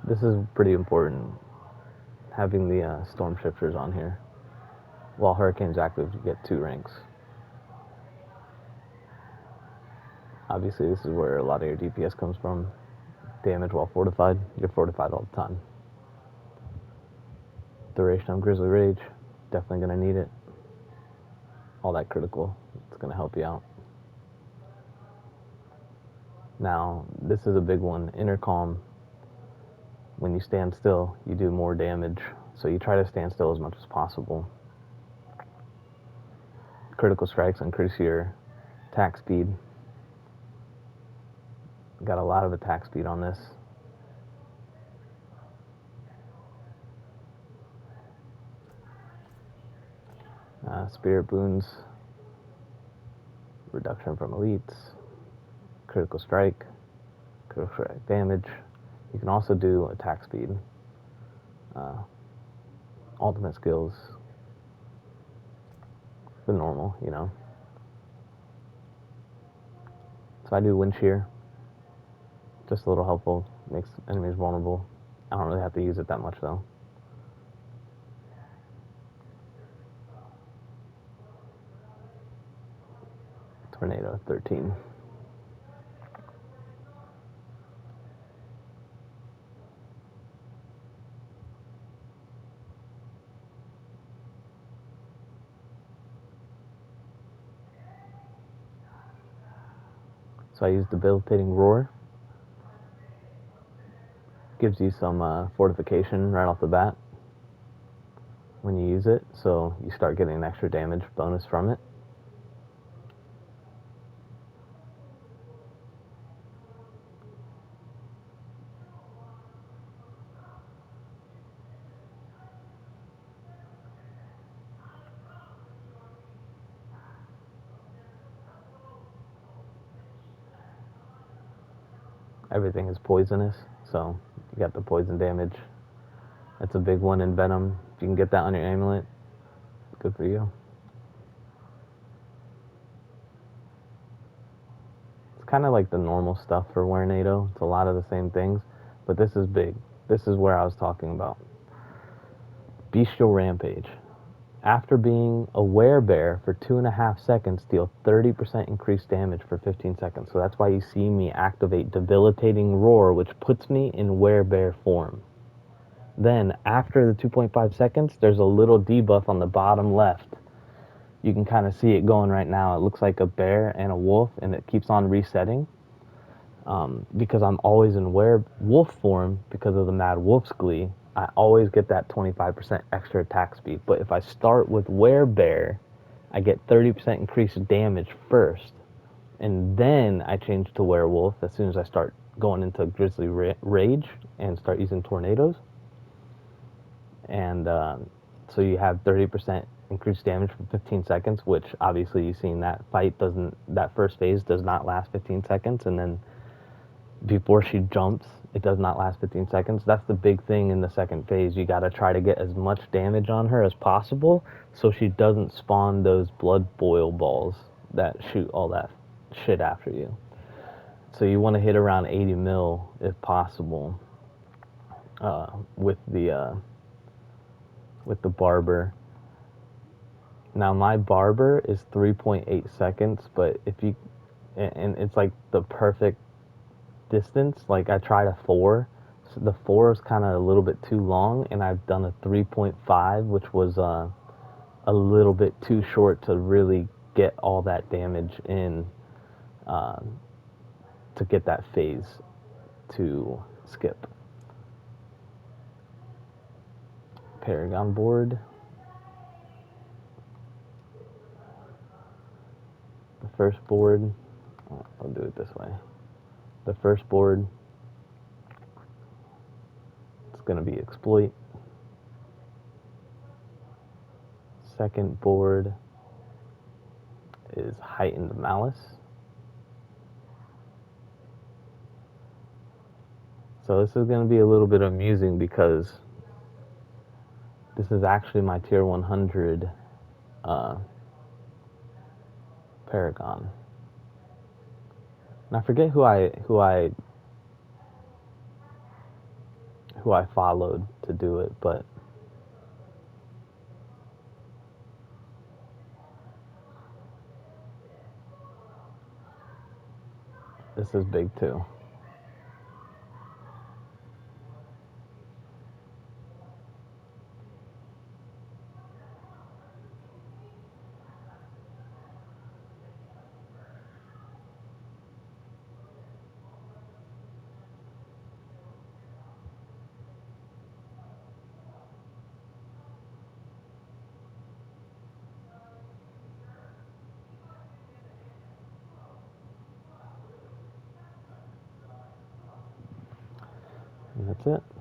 This is pretty important, having the storm shifters on here. While Hurricane's active, you get 2 ranks. Obviously, this is where a lot of your DPS comes from. Damage while fortified. You're fortified all the time. Duration of Grizzly Rage. Definitely going to need it. All that critical. It's going to help you out. Now, this is a big one. Intercom. When you stand still, you do more damage. So you try to stand still as much as possible. Critical strikes increase your attack speed. Got a lot of attack speed on this. Spirit boons. Reduction from elites. Critical strike damage. You can also do attack speed. Ultimate skills. The normal, you know. So I do wind shear. Just a little helpful. Makes enemies vulnerable. I don't really have to use it that much though. Tornado 13. So I use Debilitating Roar. Gives you some fortification right off the bat when you use it, so you start getting an extra damage bonus from it. Everything is poisonous, so you got the poison damage. That's a big one in Venom. If you can get that on your amulet, good for you. It's kind of like the normal stuff for Werenado. It's a lot of the same things, but this is big. This is where I was talking about. Bestial Rampage. After being a werebear for 2.5 seconds, deal 30% increased damage for 15 seconds. So that's why you see me activate Debilitating Roar, which puts me in werebear form. Then, after the 2.5 seconds, there's a little debuff on the bottom left. You can kind of see it going right now. It looks like a bear and a wolf, and it keeps on resetting. Because I'm always in werewolf form because of the Mad Wolf's Glee, I always get that 25% extra attack speed. But if I start with werebear, I get 30% increased damage first. And then I change to werewolf as soon as I start going into Grizzly Rage and start using tornadoes. And so you have 30% increased damage for 15 seconds, which obviously you've seen that fight that first phase does not last 15 seconds. And then before she jumps, it does not last 15 seconds. That's the big thing in the second phase. You got to try to get as much damage on her as possible so she doesn't spawn those blood boil balls that shoot all that shit after you. So you want to hit around 80 mil if possible with the barber. Now my barber is 3.8 seconds, but and it's like the perfect distance. Like I tried a 4, so the 4 is kind of a little bit too long, and I've done a 3.5, which was a little bit too short to really get all that damage in to get that phase to skip. Paragon board. The first board, I'll do it this way. The first board, it's going to be exploit. Second board is heightened malice. So this is going to be a little bit amusing because this is actually my tier 100 paragon. And I forget who I who I followed to do it, but this is big too. And that's it.